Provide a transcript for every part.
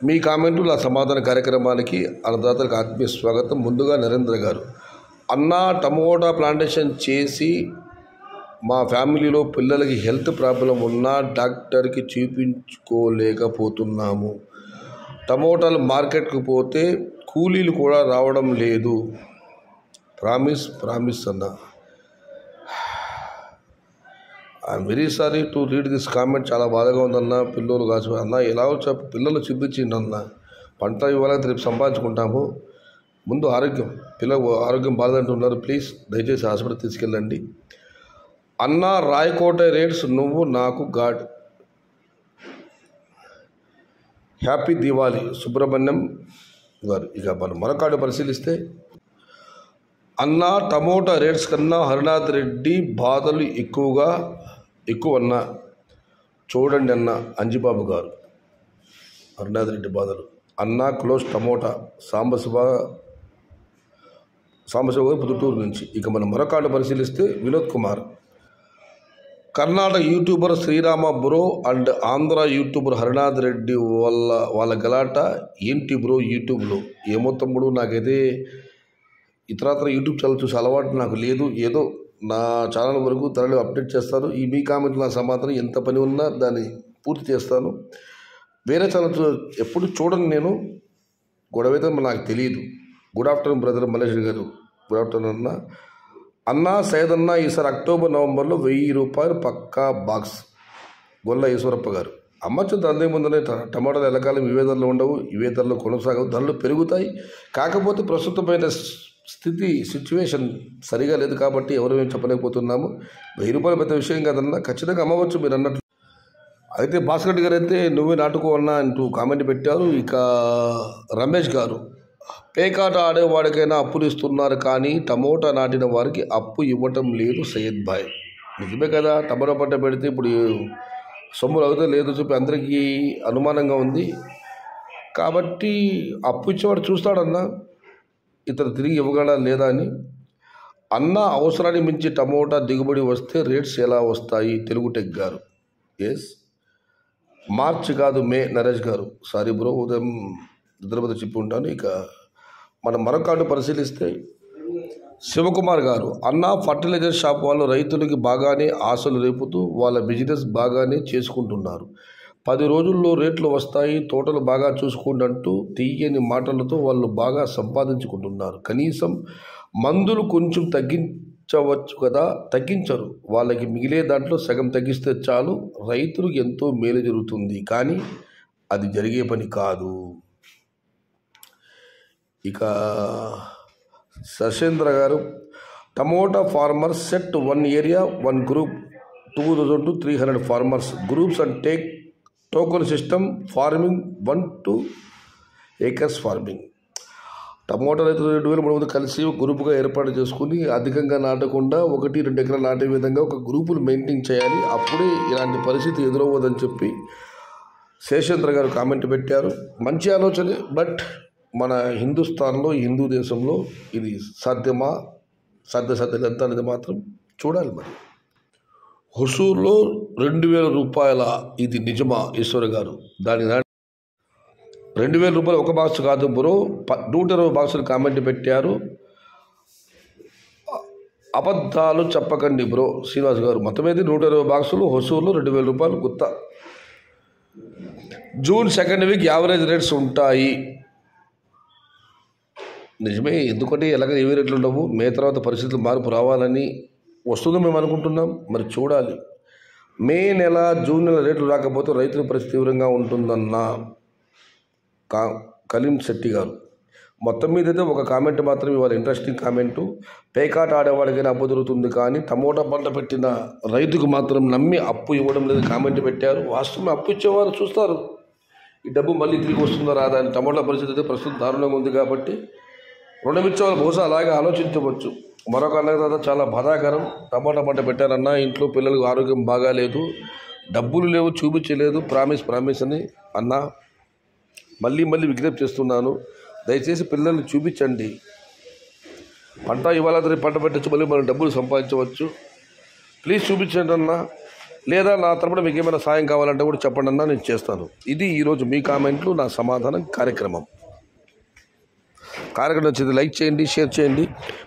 మీ కామెంటు నా సమాధాన కార్యక్రమానికి అన్నదాతలకు ఆత్మీయ స్వాగతం. ముందుగా నరేంద్ర గారు, అన్న టమోటా ప్లాంటేషన్ చేసి మా ఫ్యామిలీలో పిల్లలకి హెల్త్ ప్రాబ్లం ఉన్నా డాక్టర్కి చూపించుకోలేకపోతున్నాము. టమోటాలు మార్కెట్కి పోతే కూలీలు కూడా రావడం లేదు. ప్రామిస్ అన్న. I'm very sorry to read this comment. చాలా బాధగా ఉందన్న. పిల్లలు కాసు అన్న ఎలా చెప్పు, పిల్లలు చూపించిండి అన్న. పంట ఇవ్వాలని రేపు సంపాదించుకుంటాము. ముందు ఆరోగ్యం, పిల్లలు ఆరోగ్యం బాధంటున్నారు. ప్లీజ్ దయచేసి హాస్పిటల్ తీసుకెళ్ళండి. అన్న రాయకోట రేట్స్ నువ్వు నాకు గాడ్. హ్యాపీ దివాళీ సుబ్రహ్మణ్యం గారు. ఇక మనం మరొకటి పరిశీలిస్తే, అన్న టమోటా రేట్స్ కన్నా హరినాథ్ రెడ్డి బాధలు ఎక్కువ అన్న. చూడండి అన్న. అంజిబాబు గారు, హరినాథ్ రెడ్డి బాధలు. అన్న క్లోజ్ టమోటా సాంబశివ గారు పుదుటూరు నుంచి. ఇక మనం మరొకటి పరిశీలిస్తే, Vinod Kumar, Karnataka YouTuber Srirama bro and Andhra YouTuber Harinath Reddy వాళ్ళ గలాట ఏంటి బ్రో యూట్యూబ్లో? ఏమో తమ్ముడు, నాకైతే ఇతరత్ర యూట్యూబ్ ఛానల్ చూసి అలవాటు నాకు లేదు. ఏదో నా ఛానల్ వరకు త్వరలో అప్డేట్ చేస్తాను. ఈ మీ కామెంట్ నా సమాధానం, ఎంత పని ఉన్నా దాన్ని పూర్తి చేస్తాను. వేరే ఛానల్ ఎప్పుడు చూడను నేను. గొడవైతే నాకు తెలియదు. గుడ్ ఆఫ్టర్నూన్ బ్రదర్ మల్లేష్ గారు. గుడ్ ఆఫ్టర్నూన్ అన్న సైదన్న. ఈసారి అక్టోబర్ నవంబర్లో 1000 రూపాయలు పక్కా బాక్స్. గొల్ల ఈశ్వరప్ప గారు. అమ్మచ్చు దందే ముందనే టమాటాలు ఎల్లకాలం ఇవే ధరలు ఉండవు, ఇవే ధరలు కొనసాగవు. ధరలు పెరుగుతాయి. కాకపోతే ప్రస్తుతమైన సిచ్యువేషన్ సరిగా లేదు కాబట్టి ఎవరు ఏం చెప్పలేకపోతున్నాము. 1000 రూపాయలు పెద్ద విషయం కాదన్నా, ఖచ్చితంగా అమ్మవచ్చు మీరు అన్నట్లు. అయితే భాస్కర్ గారు అయితే నువ్వే నాటుకో అన్నా అంటూ కామెంట్ పెట్టారు. ఇక రమేష్ గారు, పేకాట ఆడేవాడికైనా అప్పులు ఇస్తున్నారు కానీ టమోటా నాటిన వారికి అప్పు ఇవ్వటం లేదు సయ్యద్ భాయ్. నిజమే కదా, టమోటా పంట పెడితే ఇప్పుడు సొమ్ములు అవుతా లేదు చెప్పి అందరికీ అనుమానంగా ఉంది. కాబట్టి అప్పు ఇచ్చేవాడు చూస్తాడన్నా ఇతను తిరిగి ఇవ్వగలడా లేదా అని. అన్న అవసరాన్ని మించి టమోటా దిగుబడి వస్తే రేట్స్ ఎలా వస్తాయి? తెలుగు టెక్ గారు. ఎస్, మార్చి కాదు మే. నరేష్ గారు, సారీ బ్రో, ఉదయం నిద్రపోతే చెప్పి ఉంటాను. ఇక మనం మరొకటి పరిశీలిస్తే, శివకుమార్ గారు, అన్న ఫర్టిలైజర్ షాప్ వాళ్ళు రైతులకి బాగానే ఆశలు రేపుతూ వాళ్ళ బిజినెస్ బాగానే చేసుకుంటున్నారు. 10 రోజుల్లో రేట్లు వస్తాయి, తోటలు బాగా చూసుకుంటూ తీయని మాటలతో వాళ్ళు బాగా సంపాదించుకుంటున్నారు. కనీసం మందులు కొంచెం తగ్గించవచ్చు కదా, తగ్గించరు. వాళ్ళకి మిగిలే దాంట్లో సగం తగ్గిస్తే చాలు, రైతులకు ఎంతో మేలు జరుగుతుంది. కానీ అది జరిగే పని కాదు. ఇక శశేంద్ర గారు, tomato farmers set 1 area 1 group 2000 to 300 farmers groups and take token system farming 1 to acres farming. Tomato రైతులు 2300 కలిసి ఒక గ్రూపుగా ఏర్పాటు చేసుకుని అధికంగా నాటకుండా 1-2 ఎకరాలు నాటే విధంగా ఒక గ్రూపులు మెయింటైన్ చేయాలి. అప్పుడే ఇలాంటి పరిస్థితి ఎదురవ్వదని చెప్పి శేషేంద్ర గారు కామెంట్ పెట్టారు. మంచి ఆలోచనే, బట్ మన హిందుస్థాన్లో, హిందూ దేశంలో ఇది సాధ్యమా, సాధ్యత ఎంత అనేది మాత్రం చూడాలి. మరి హుసూర్లో 2000 రూపాయల, ఇది నిజమా ఈశ్వర్ గారు? దాని 2000 రూపాయలు ఒక బాక్స్ కాదు బ్రో, 120 బాక్సులు కామెంట్ పెట్టారు. అబద్ధాలు చెప్పకండి బ్రో. శ్రీనివాస్ గారు, మొత్తం మీద 120 బాక్సులు హుసూర్లో 2000 రూపాయలు గుత్త. June 2nd week average rates ఉంటాయి. నిజమే, ఎందుకంటే ఎలాగ ఏవీ రేట్లు ఉండవు. మే తర్వాత పరిస్థితులు మార్పు రావాలని వస్తుందో మేము అనుకుంటున్నాం. మరి చూడాలి. మే నెల, జూన్ నెల రేట్లు రాకపోతే రైతుల పరిస్థితి తీవ్రంగా ఉంటుందన్న కలీం శెట్టి గారు. మొత్తం మీద అయితే ఒక కామెంట్ మాత్రం ఇవాళ ఇంట్రెస్టింగ్ కామెంటు. పేకాట ఆడేవాడికైనా అప్పు దొరుకుతుంది కానీ టమోటా పంట పెట్టిన రైతుకు మాత్రం నమ్మి అప్పు ఇవ్వడం లేదు కామెంట్ పెట్టారు. వాస్తవం అప్పు ఇచ్చేవారు చూస్తారు ఈ డబ్బు మళ్ళీ తిరిగి వస్తుందో రాదా అని. టమోటా పరిస్థితి అయితే ప్రస్తుతం దారుణంగా ఉంది కాబట్టి రుణం ఇచ్చేవాళ్ళు బహుశా అలాగే ఆలోచించవచ్చు. మరొక అన్నదాత చాలా బాధాకరం. టమాటా పంట పెట్టారన్నా, ఇంట్లో పిల్లలకు ఆరోగ్యం బాగాలేదు, డబ్బులు లేవు, చూపించలేదు, ప్రామిస్ అని అన్న మళ్ళీ విజ్ఞప్తి చేస్తున్నాను. దయచేసి పిల్లల్ని చూపించండి. పంట ఇవాళ పంట పెట్టచ్చు, మళ్ళీ మనం డబ్బులు సంపాదించవచ్చు. ప్లీజ్ చూపించండి అన్న. లేదా నా తరపున మీకు ఏమైనా సాయం కావాలంటే కూడా చెప్పండి అన్నా, నేను చేస్తాను. ఇది ఈరోజు మీ కామెంట్లు నా సమాధానం కార్యక్రమం నచ్చింది లైక్ చేయండి, షేర్ చేయండి.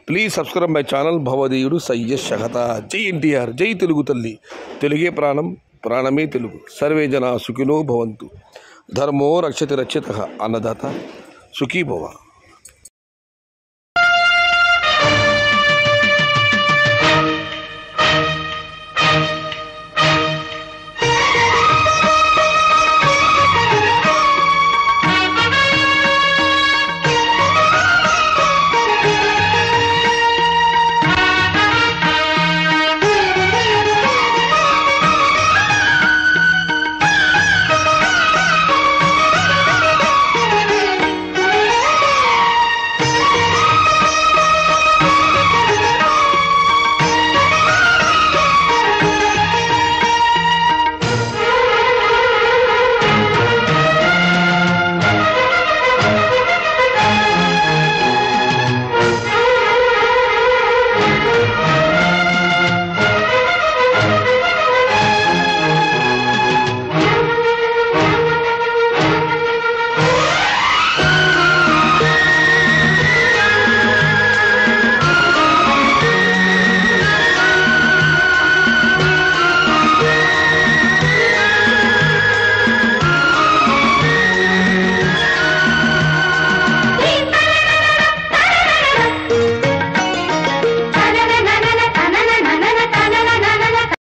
ప్లీజ్ సబ్స్క్రైబ్ మై ఛానల్ భవదీయుడు సయ్యద్ షహత. జై ఎన్టీఆర్, జై తెలుగు తల్లి, తెలుగే ప్రాణం, ప్రాణమే తెలుగు. సర్వే జనా సుఖినో భవంతు. ధర్మో రక్షతి రక్షితః. అన్నదాత సుఖీ భవ.